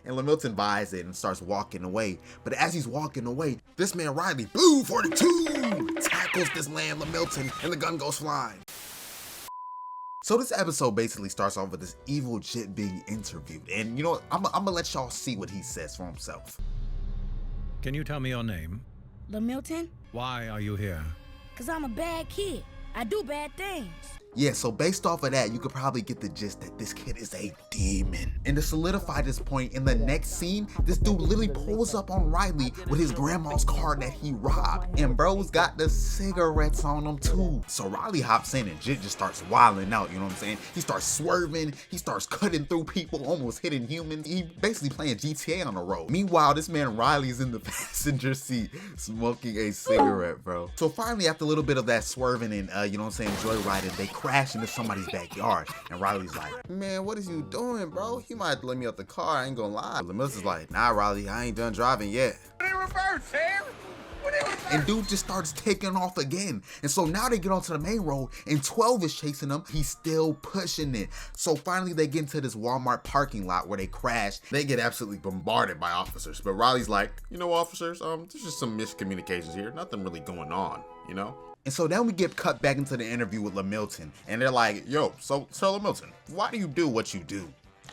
And Lamilton buys it and starts walking away. But as he's walking away, this man Riley, Blue 42, tackles this man Lamilton and the gun goes flying. So this episode basically starts off with this evil jit being interviewed. And you know what? I'm gonna let y'all see what he says for himself. Can you tell me your name? Lamilton? Why are you here? 'Cause I'm a bad kid. I do bad things. Yeah, so based off of that, you could probably get the gist that this kid is a demon. And to solidify this point, in the next scene, this dude literally pulls up on Riley with his grandma's car that he robbed. And bro's got the cigarettes on him too. So Riley hops in and Jit just starts wilding out, you know what I'm saying? He starts swerving, he starts cutting through people, almost hitting humans. He basically playing GTA on the road. Meanwhile, this man Riley's in the passenger seat smoking a cigarette, bro. So finally, after a little bit of that swerving and, you know what I'm saying, joyriding, they crash into somebody's backyard. And Riley's like, man, what is you doing, bro? You might have to let me out the car, I ain't gonna lie. Lamilton's like, nah, Riley, I ain't done driving yet. Put it in reverse, Sam. Put it in reverse. And dude just starts taking off again. And so now they get onto the main road and 12 is chasing them. He's still pushing it. So finally they get into this Walmart parking lot where they crash. They get absolutely bombarded by officers. But Riley's like, you know, officers, there's just some miscommunications here. Nothing really going on, you know? And so then we get cut back into the interview with Lamilton. And they're like, yo, so Lamilton, why do you do what you do?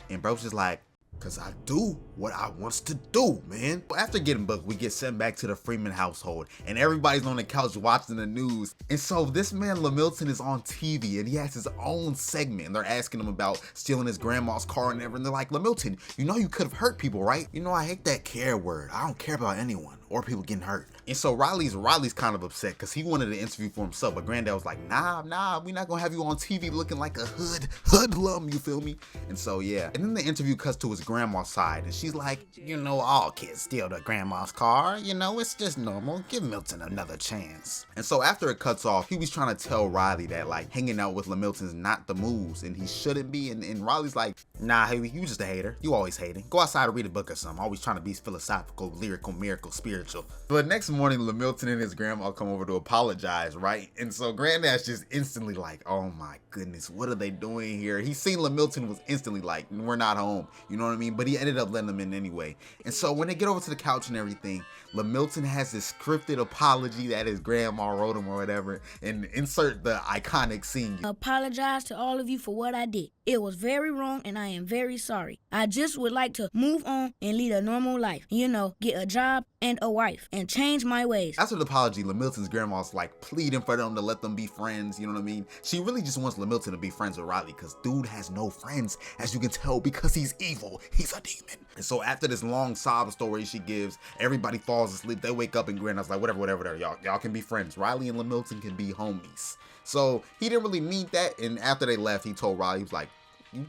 And bro's just like, cause I do what I wants to do, man. After getting booked, we get sent back to the Freeman household and everybody's on the couch watching the news. And so this man Lamilton is on TV and he has his own segment and they're asking him about stealing his grandma's car and everything. They're like, Lamilton, you know you could have hurt people, right? You know, I hate that care word. I don't care about anyone or people getting hurt. And so Riley's kind of upset because he wanted an interview for himself, but Granddad was like, nah, we not gonna have you on TV looking like a hoodlum, you feel me? And so yeah, and then the interview cuts to his grandma's side and she's like, you know, all kids steal their grandma's car, you know, it's just normal, give Milton another chance. And so after it cuts off, he was trying to tell Riley that like hanging out with Lamilton's not the moves and he shouldn't be, and Riley's like, nah, hey, you just a hater, you always hating, go outside and read a book or something, always trying to be philosophical, lyrical, miracle, spiritual. But next morning, Lamilton and his grandma come over to apologize, right? And so Granddad's just instantly like, oh my goodness, what are they doing here? He seen Lamilton was instantly like, we're not home, you know what I mean? But he ended up letting them in anyway. And so when they get over to the couch and everything, Lamilton has this scripted apology that his grandma wrote him or whatever, and insert the iconic scene. I apologize to all of you for what I did. It was very wrong and I am very sorry. I just would like to move on and lead a normal life. You know, get a job and a wife and change my ways. After the apology, Lamilton's grandma's like pleading for them to let them be friends, you know what I mean? She really just wants Lamilton to be friends with Riley because dude has no friends, as you can tell, because he's evil. He's a demon. And so after this long sob story she gives, everybody falls asleep. They wake up and Granddad's like, whatever, y'all can be friends. Riley and Lamilton can be homies. So he didn't really mean that. And after they left, he told Riley, he was like,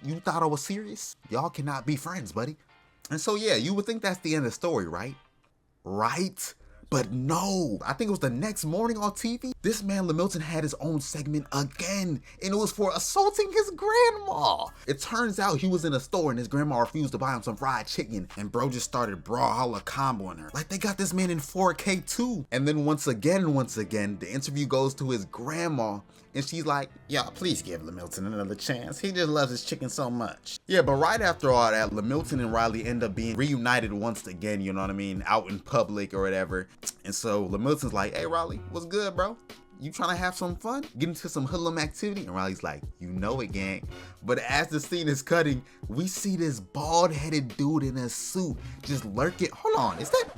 you thought I was serious? Y'all cannot be friends, buddy. And so yeah, you would think that's the end of the story, right? Right? But no, I think it was the next morning on TV, this man Lamilton had his own segment again, and it was for assaulting his grandma. It turns out he was in a store and his grandma refused to buy him some fried chicken, and bro just started brawling comboing her. Like they got this man in 4K too. And then once again, the interview goes to his grandma, and she's like, y'all, please give Lamilton another chance. He just loves his chicken so much. Yeah, but right after all that, Lamilton and Riley end up being reunited once again, you know what I mean, out in public or whatever. And so Lamilton's like, hey, Riley, what's good, bro? You trying to have some fun? Get into some hoodlum activity? And Riley's like, you know it, gang. But as the scene is cutting, we see this bald-headed dude in a suit just lurking. Hold on, is that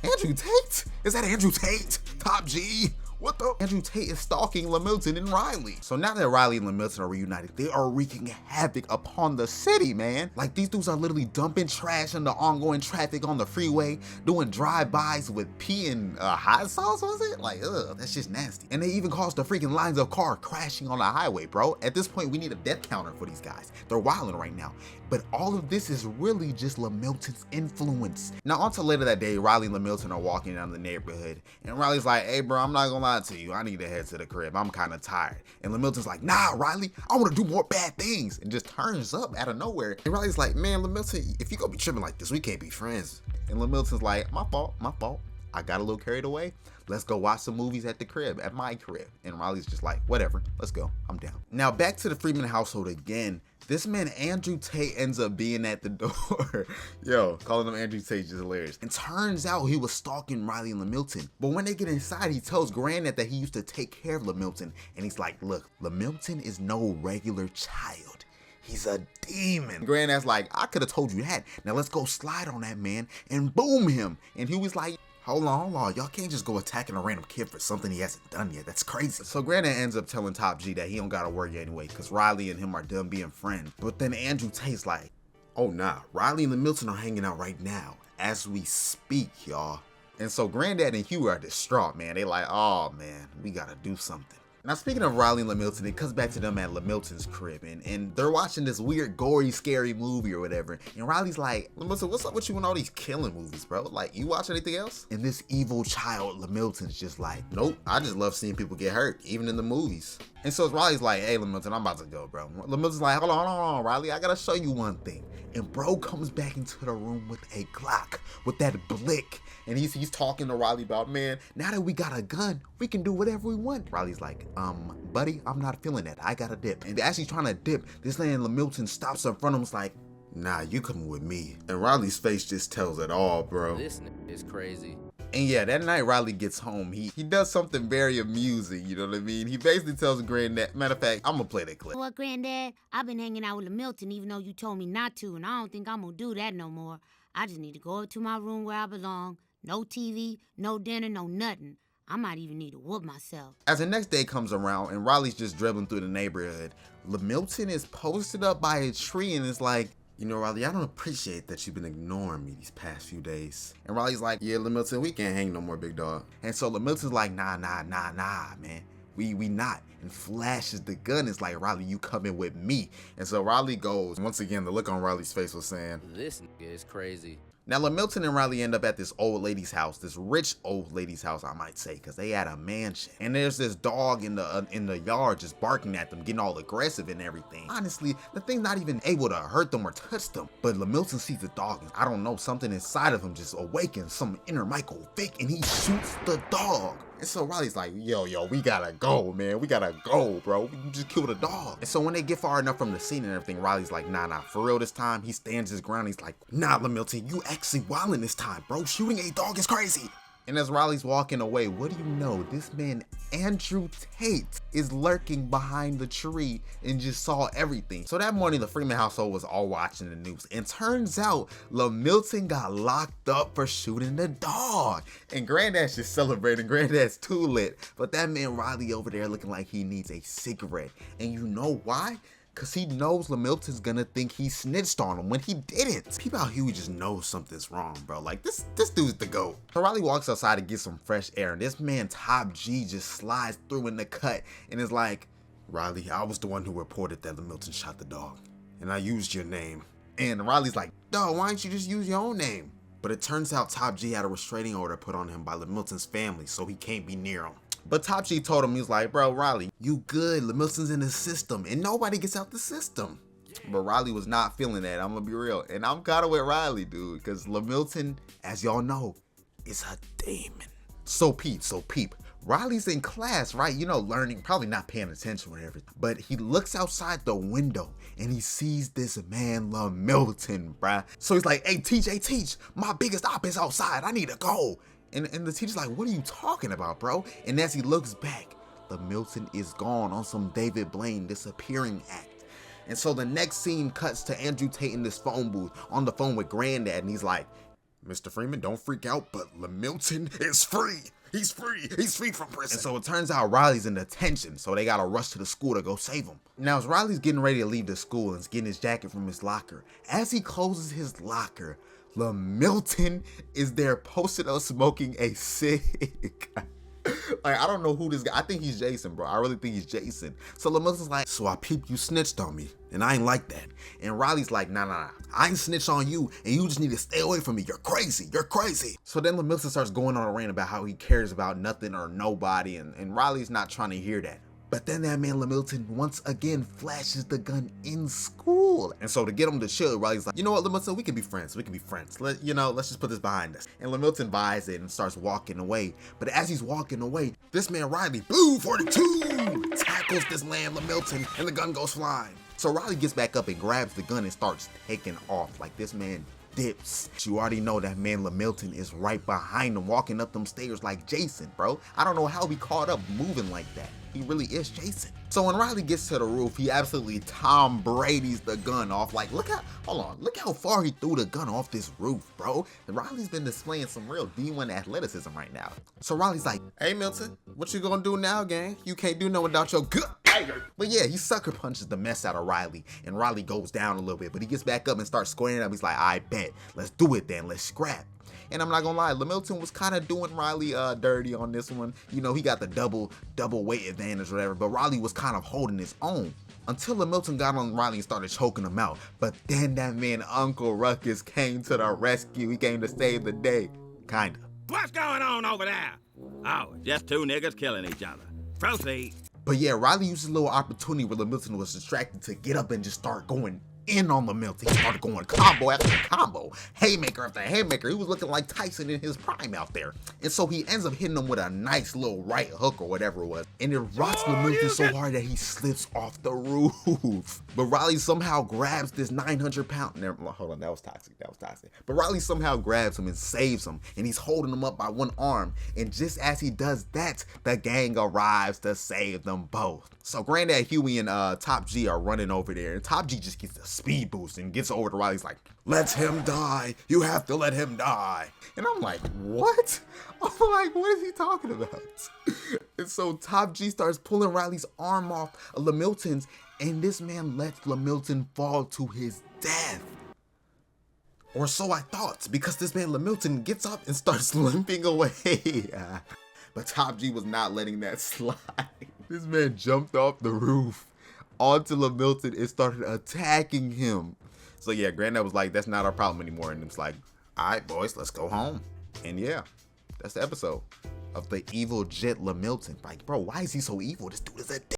Andrew Tate? Is that Andrew Tate? Top G? What the? Andrew Tate is stalking Lamilton and Riley. So now that Riley and Lamilton are reunited, they are wreaking havoc upon the city, man. Like these dudes are literally dumping trash into ongoing traffic on the freeway, doing drive-bys with pee and hot sauce, was it? Like, ugh, that's just nasty. And they even caused the freaking lines of car crashing on the highway, bro. At this point, we need a death counter for these guys. They're wilding right now. But all of this is really just Lamilton's influence. Now, on to later that day, Riley and Lamilton are walking down the neighborhood, and Riley's like, hey, bro, I'm not gonna lie to you. I need to head to the crib. I'm kind of tired. And Lamilton's like, nah, Riley, I want to do more bad things, and just turns up out of nowhere. And Riley's like, man, Lamilton, if you gonna be tripping like this, we can't be friends. And Lamilton's like, my fault. I got a little carried away. Let's go watch some movies at the crib, at my crib. And Riley's just like, whatever, let's go, I'm down. Now back to the Freeman household again. This man Andrew Tate ends up being at the door. Yo, calling him Andrew Tate is hilarious. And turns out he was stalking Riley and Lamilton. But when they get inside, he tells Granddad that he used to take care of Lamilton. And he's like, look, Lamilton is no regular child. He's a demon. Granddad's like, I could have told you that. Now let's go slide on that man and boom him. And he was like, hold on. Y'all can't just go attacking a random kid for something he hasn't done yet. That's crazy. So Granddad ends up telling Top G that he don't gotta worry anyway, because Riley and him are done being friends. But then Andrew Tate's like, oh nah, Riley and Lamilton are hanging out right now as we speak, y'all. And so Granddad and Hugh are distraught, man. They like, oh man, we gotta do something. Now, speaking of Riley and Lamilton, it comes back to them at Lamilton's crib, and they're watching this weird, gory, scary movie or whatever. And Riley's like, Lamilton, what's up with you and all these killing movies, bro? Like, you watch anything else? And this evil child, Lamilton's just like, nope, I just love seeing people get hurt, even in the movies. And so Riley's like, hey, Lamilton, I'm about to go, bro. Lamilton's like, hold on, Riley, I gotta show you one thing. And bro comes back into the room with a Glock, with that blick. And he's talking to Riley about, man, now that we got a gun, we can do whatever we want. Riley's like, buddy, I'm not feeling that. I gotta dip. And as he's trying to dip, this man Lamilton stops in front of him, was like, nah, you coming with me. And Riley's face just tells it all, bro. This is crazy. And yeah, that night Riley gets home, he does something very amusing, you know what I mean? He basically tells Granddad, matter of fact, I'm gonna play that clip. What, Granddad? I've been hanging out with Lamilton even though you told me not to, and I don't think I'm gonna do that no more. I just need to go up to my room where I belong. No TV, no dinner, no nothing. I might even need to whoop myself. As the next day comes around and Riley's just dribbling through the neighborhood, Lamilton is posted up by a tree and is like, you know, Riley, I don't appreciate that you've been ignoring me these past few days. And Riley's like, yeah, Lamilton, we can't hang no more, big dog. And so Lamilton's like, nah, man. We not. And flashes the gun. It's like, Riley, you coming with me. And so Riley goes. Once again, the look on Riley's face was saying, This is crazy. Now, Lamilton and Riley end up at this old lady's house, this rich old lady's house, I might say, because they had a mansion. And there's this dog in the yard just barking at them, getting all aggressive and everything. Honestly, the thing's not even able to hurt them or touch them. But Lamilton sees the dog, and I don't know, something inside of him just awakens some inner Michael Vick, and he shoots the dog. And so Riley's like, yo, we gotta go, man. We gotta go, bro. We just killed a dog. And so when they get far enough from the scene and everything, Riley's like, nah, for real this time. He stands his ground. He's like, nah, Lamilton, you actually wildin' this time, bro. Shooting a dog is crazy. And as Riley's walking away, what do you know? This man, Andrew Tate, is lurking behind the tree and just saw everything. So that morning, the Freeman household was all watching the news. And turns out, Lamilton got locked up for shooting the dog. And Granddad's just celebrating. Granddad's too lit. But that man, Riley, over there looking like he needs a cigarette. And you know why? Cause he knows Lamilton's gonna think he snitched on him when he didn't. People out here just know something's wrong, bro. Like this dude's the GOAT. So Riley walks outside to get some fresh air, and this man Top G just slides through in the cut and is like, Riley, I was the one who reported that Lamilton shot the dog, and I used your name. And Riley's like, dog, why don't you just use your own name? But it turns out Top G had a restraining order put on him by Lamilton's family, so he can't be near him. But Top G told him, he was like, bro, Riley, you good. Lamilton's in the system, and nobody gets out the system. But Riley was not feeling that, I'm gonna be real. And I'm kinda with Riley, dude, because Lamilton, as y'all know, is a demon. So Peep, Riley's in class, right? You know, learning, probably not paying attention or whatever. But he looks outside the window and he sees this man, Lamilton, bruh. So he's like, hey, teach, my biggest op is outside. I need to go. And the teacher's like, what are you talking about, bro? And as he looks back, Lamilton is gone on some David Blaine disappearing act. And so the next scene cuts to Andrew Tate in this phone booth on the phone with Granddad, and he's like, Mr. Freeman, don't freak out, but Lamilton is free. He's free from prison. And so it turns out Riley's in detention, so they gotta rush to the school to go save him. Now, as Riley's getting ready to leave the school and is getting his jacket from his locker, as he closes his locker, Lamilton is there posted up smoking a cig. Like, I don't know who this guy, I think he's Jason, bro. I really think he's Jason. So Lamilton's like, so I peeped you snitched on me, and I ain't like that. And Riley's like, nah, I ain't snitched on you, and you just need to stay away from me. You're crazy. So then Lamilton starts going on a rant about how he cares about nothing or nobody, and Riley's not trying to hear that. But then that man Lamilton once again flashes the gun in school. And so to get him to chill, Riley's like, you know what, Lamilton, we can be friends. Let's just put this behind us. And Lamilton buys it and starts walking away. But as he's walking away, this man Riley, Blue 42, tackles this man Lamilton and the gun goes flying. So Riley gets back up and grabs the gun and starts taking off. Like, this man dips. You already know that man Lamilton is right behind him, walking up them stairs like Jason, bro. I don't know how he caught up moving like that. He really is Jason. So when Riley gets to the roof, he absolutely Tom Brady's the gun off. Like, look how far he threw the gun off this roof, bro. And Riley's been displaying some real D1 athleticism right now. So Riley's like, hey Milton, what you gonna do now, gang? You can't do nothing without your gun. But yeah, he sucker punches the mess out of Riley, and Riley goes down a little bit, but he gets back up and starts squaring up. He's like, I bet, let's do it then, let's scrap. And I'm not gonna lie, Lamilton was kind of doing Riley dirty on this one. You know, he got the double weight advantage or whatever, but Riley was kind of holding his own until Lamilton got on Riley and started choking him out. But then that man Uncle Ruckus came to the rescue. He came to save the day, kinda. What's going on over there? Oh, just two niggas killing each other. Proceed. But yeah, Riley used a little opportunity where Lamilton was distracted to get up and just start going in on Lamilton. He started going combo after combo, haymaker after haymaker. He was looking like Tyson in his prime out there. And so he ends up hitting him with a nice little right hook or whatever it was. And it rocks Lamilton so hard that he slips off the roof. But Riley somehow grabs this 900-pound, hold on, that was toxic. But Riley somehow grabs him and saves him. And he's holding him up by one arm. And just as he does that, the gang arrives to save them both. So Granddad Huey and Top G are running over there. And Top G just gets a speed boost and gets over to Riley's like, let him die. You have to let him die. And I'm like, what? I'm like, what is he talking about? And so Top G starts pulling Riley's arm off of Lamilton's, and this man lets Lamilton fall to his death. Or so I thought, because this man Lamilton gets up and starts limping away. But Top G was not letting that slide. This man jumped off the roof onto Lamilton and started attacking him. So yeah, Granddad was like, that's not our problem anymore. And it's like, all right, boys, let's go home. And yeah, that's the episode of the evil Jet Lamilton. Like, bro, why is he so evil? This dude is a dick.